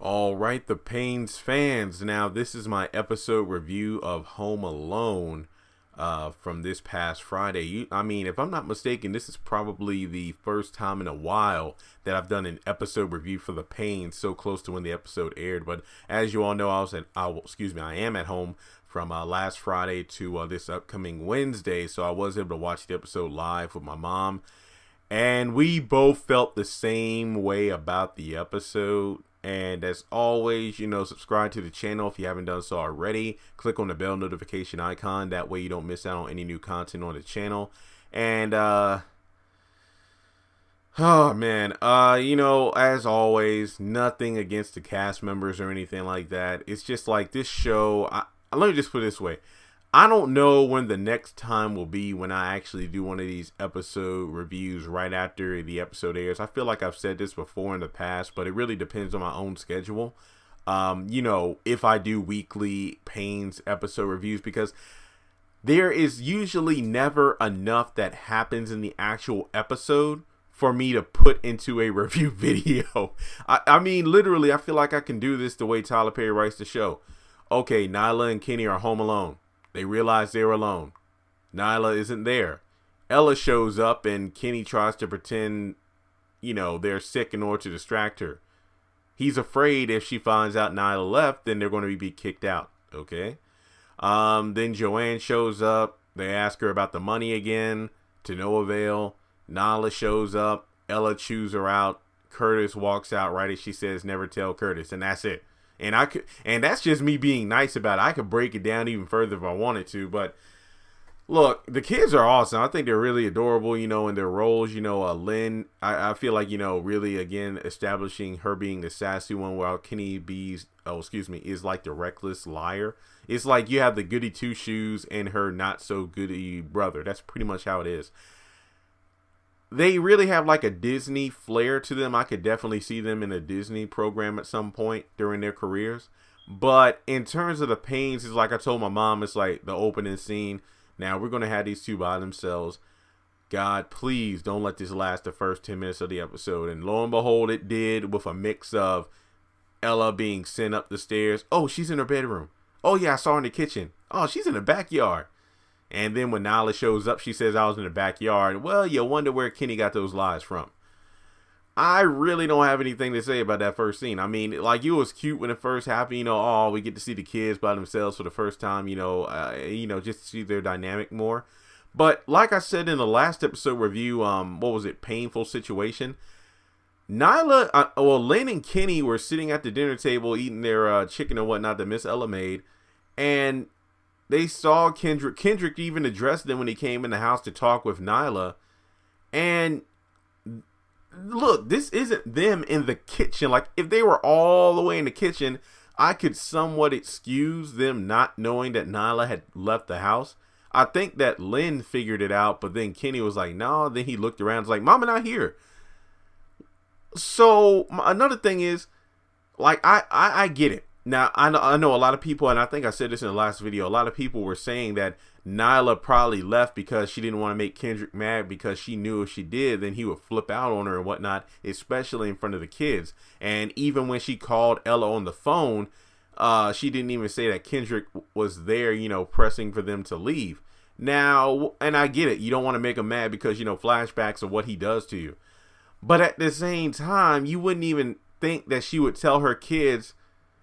All right, the Paynes fans. Now, this is my episode review of Home Alone from this past Friday. If I'm not mistaken, this is probably the first time in a while that I've done an episode review for the Paynes, so close to when the episode aired. But as you all know, I am at home from last Friday to this upcoming Wednesday, so I was able to watch the episode live with my mom, and we both felt the same way about the episode. And as always, subscribe to the channel if you haven't done so already. Click on the bell notification icon. That way you don't miss out on any new content on the channel. And, as always, nothing against the cast members or anything like that. It's just like this show, let me just put it this way. I don't know when the next time will be when I actually do one of these episode reviews right after the episode airs. I feel like I've said this before in the past, but it really depends on my own schedule. If I do weekly Paynes episode reviews, because there is usually never enough that happens in the actual episode for me to put into a review video. Literally, I feel like I can do this the way Tyler Perry writes the show. Okay, Nyla and Kenny are home alone. They realize they're alone. Nyla isn't there. Ella shows up and Kenny tries to pretend, they're sick in order to distract her. He's afraid if she finds out Nyla left, then they're going to be kicked out. Okay. Then Joanne shows up. They ask her about the money again, to no avail. Nyla shows up. Ella chews her out. Curtis walks out right as she says, "Never tell Curtis," and that's it. And that's just me being nice about it. I could break it down even further if I wanted to, but look, the kids are awesome. I think they're really adorable, in their roles. Lynn, I feel like, really, again, establishing her being the sassy one, while Kenny is like the reckless liar. It's like you have the goody two shoes and her not so goody brother. That's pretty much how it is. They really have like a Disney flair to them. I could definitely see them in a Disney program at some point during their careers. But in terms of the Paynes, it's like I told my mom, it's like the opening scene. Now we're going to have these two by themselves. God, please don't let this last the first 10 minutes of the episode. And lo and behold, it did, with a mix of Ella being sent up the stairs. Oh, she's in her bedroom. Oh, yeah, I saw her in the kitchen. Oh, she's in the backyard. And then when Nyla shows up, she says, "I was in the backyard." Well, you wonder where Kenny got those lies from. I really don't have anything to say about that first scene. It was cute when it first happened. We get to see the kids by themselves for the first time, just to see their dynamic more. But like I said in the last episode review, Painful Situation. Nyla, Lynn and Kenny were sitting at the dinner table eating their chicken and whatnot that Miss Ella made. And they saw Kendrick. Kendrick even addressed them when he came in the house to talk with Nyla. And look, this isn't them in the kitchen. Like, if they were all the way in the kitchen, I could somewhat excuse them not knowing that Nyla had left the house. I think that Lynn figured it out, but then Kenny was like, no. Then he looked around and was like, "Mama not here." So another thing is, like, I get it. Now, I know a lot of people, and I think I said this in the last video, a lot of people were saying that Nyla probably left because she didn't want to make Kendrick mad, because she knew if she did, then he would flip out on her and whatnot, especially in front of the kids. And even when she called Ella on the phone, she didn't even say that Kendrick was there, pressing for them to leave. Now, and I get it. You don't want to make him mad because, flashbacks of what he does to you. But at the same time, you wouldn't even think that she would tell her kids.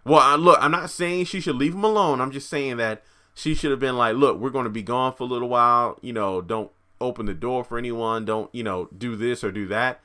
Well, look, I'm not saying she should leave him alone. I'm just saying that she should have been like, "Look, we're going to be gone for a little while. Don't open the door for anyone. Don't, do this or do that."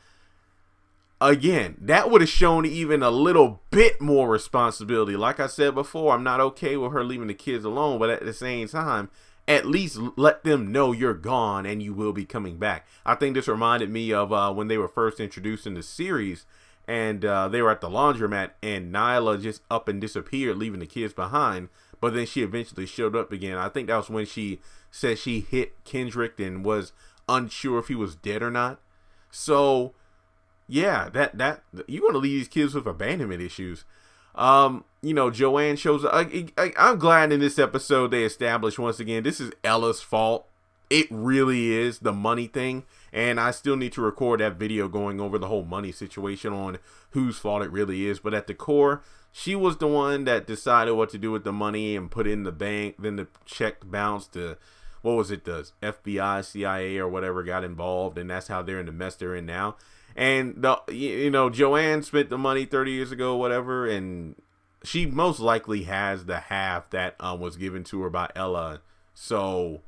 Again, that would have shown even a little bit more responsibility. Like I said before, I'm not okay with her leaving the kids alone, but at the same time, at least let them know you're gone and you will be coming back. I think this reminded me of when they were first introduced in the series. And they were at the laundromat, and Nyla just up and disappeared, leaving the kids behind. But then she eventually showed up again. I think that was when she said she hit Kendrick and was unsure if he was dead or not. So, yeah, that you're going to leave these kids with abandonment issues. Joanne shows up. I'm glad in this episode they established once again this is Ella's fault. It really is the money thing. And I still need to record that video going over the whole money situation on whose fault it really is. But at the core, She was the one that decided what to do with the money and put it in the bank. Then the check bounced to, what was it, the FBI, CIA, or whatever got involved, and that's how they're in the mess they're in now. And Joanne spent the money 30 years ago, whatever, and she most likely has the half that was given to her by Ella. So,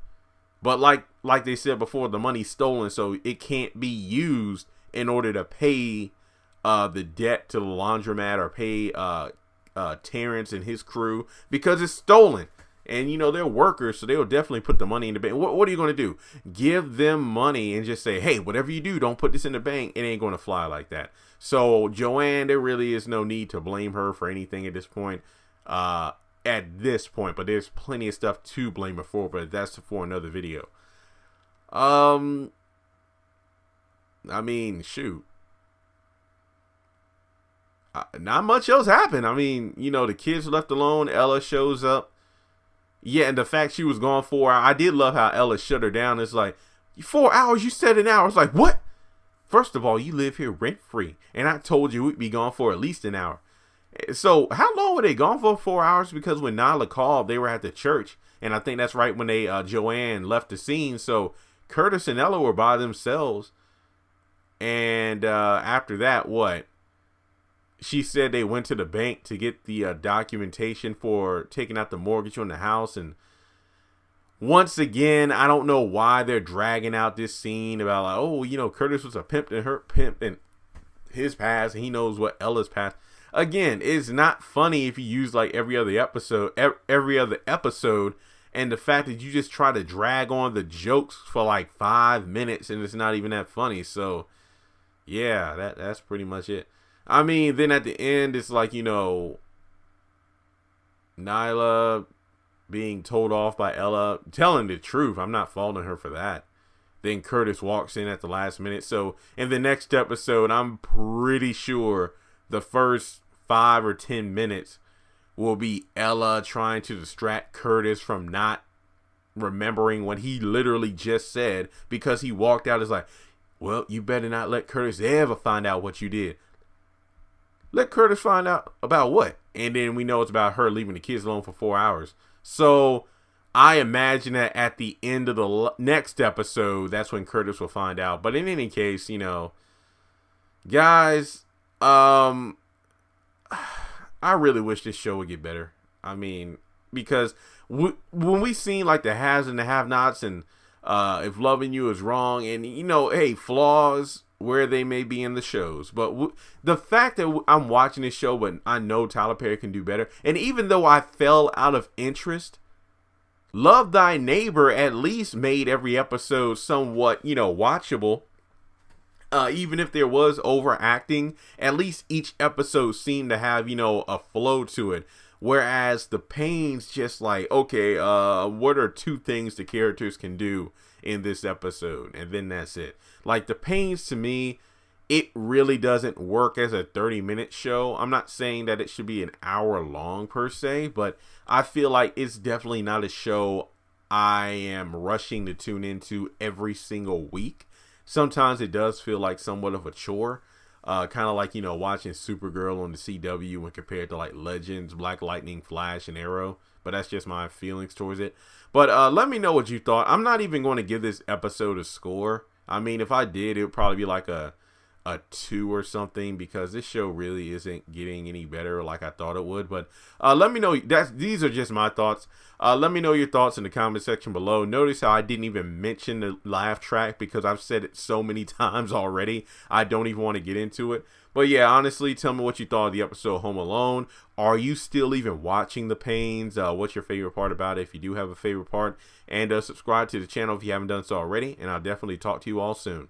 but like they said before, the money's stolen, so it can't be used in order to pay the debt to the laundromat or pay Terrence and his crew, because it's stolen. And, they're workers, so they'll definitely put the money in the bank. What are you going to do? Give them money and just say, hey, whatever you do, don't put this in the bank. It ain't going to fly like that. So, Joanne, there really is no need to blame her for anything at this point. But there's plenty of stuff to blame her for, but that's for another video. Shoot. Not much else happened. The kids left alone. Ella shows up. Yeah, and the fact she was gone 4 hours. I did love how Ella shut her down. It's like, 4 hours? You said an hour. It's like, what? First of all, you live here rent free. And I told you we'd be gone for at least an hour. So how long were they gone for? 4 hours? Because when Nyla called, they were at the church. And I think that's right when Joanne left the scene. So Curtis and Ella were by themselves. And after that, what? She said they went to the bank to get the documentation for taking out the mortgage on the house. And once again, I don't know why they're dragging out this scene about like, Curtis was a pimp in his past, and he knows what Ella's past. Again, it's not funny if you use like every other episode, and the fact that you just try to drag on the jokes for like 5 minutes and it's not even that funny. So yeah, that's pretty much it. Then at the end, it's like, Nyla being told off by Ella, telling the truth. I'm not faulting her for that. Then Curtis walks in at the last minute. So in the next episode, I'm pretty sure the first 5 or 10 minutes will be Ella trying to distract Curtis from not remembering what he literally just said, because he walked out as like, well, you better not let Curtis ever find out what you did. Let Curtis find out about what? And then we know it's about her leaving the kids alone for 4 hours. So I imagine that at the end of the next episode, that's when Curtis will find out. But in any case, guys, I really wish this show would get better. Because when we seen like the haves and the have-nots, and if loving you is wrong, and hey, flaws where they may be in the shows, but the fact that I'm watching this show, but I know Tyler Perry can do better, and even though I fell out of interest, Love Thy Neighbor at least made every episode somewhat, watchable. Even if there was overacting, at least each episode seemed to have, a flow to it. Whereas the Paynes just like, okay, what are 2 things the characters can do in this episode? And then that's it. Like the Paynes, to me, it really doesn't work as a 30-minute show. I'm not saying that it should be an hour long per se, but I feel like it's definitely not a show I am rushing to tune into every single week. Sometimes it does feel like somewhat of a chore. Kind of like, watching Supergirl on the CW when compared to like Legends, Black Lightning, Flash, and Arrow. But that's just my feelings towards it. But let me know what you thought. I'm not even going to give this episode a score. If I did, it would probably be like a 2 or something, because this show really isn't getting any better like I thought it would. But let me know. These are just my thoughts. Let me know your thoughts in the comment section below. Notice how I didn't even mention the laugh track, because I've said it so many times already. I don't even want to get into it. But yeah, honestly, tell me what you thought of the episode Home Alone. Are you still even watching the Paynes? What's your favorite part about it, if you do have a favorite part? And subscribe to the channel if you haven't done so already. And I'll definitely talk to you all soon.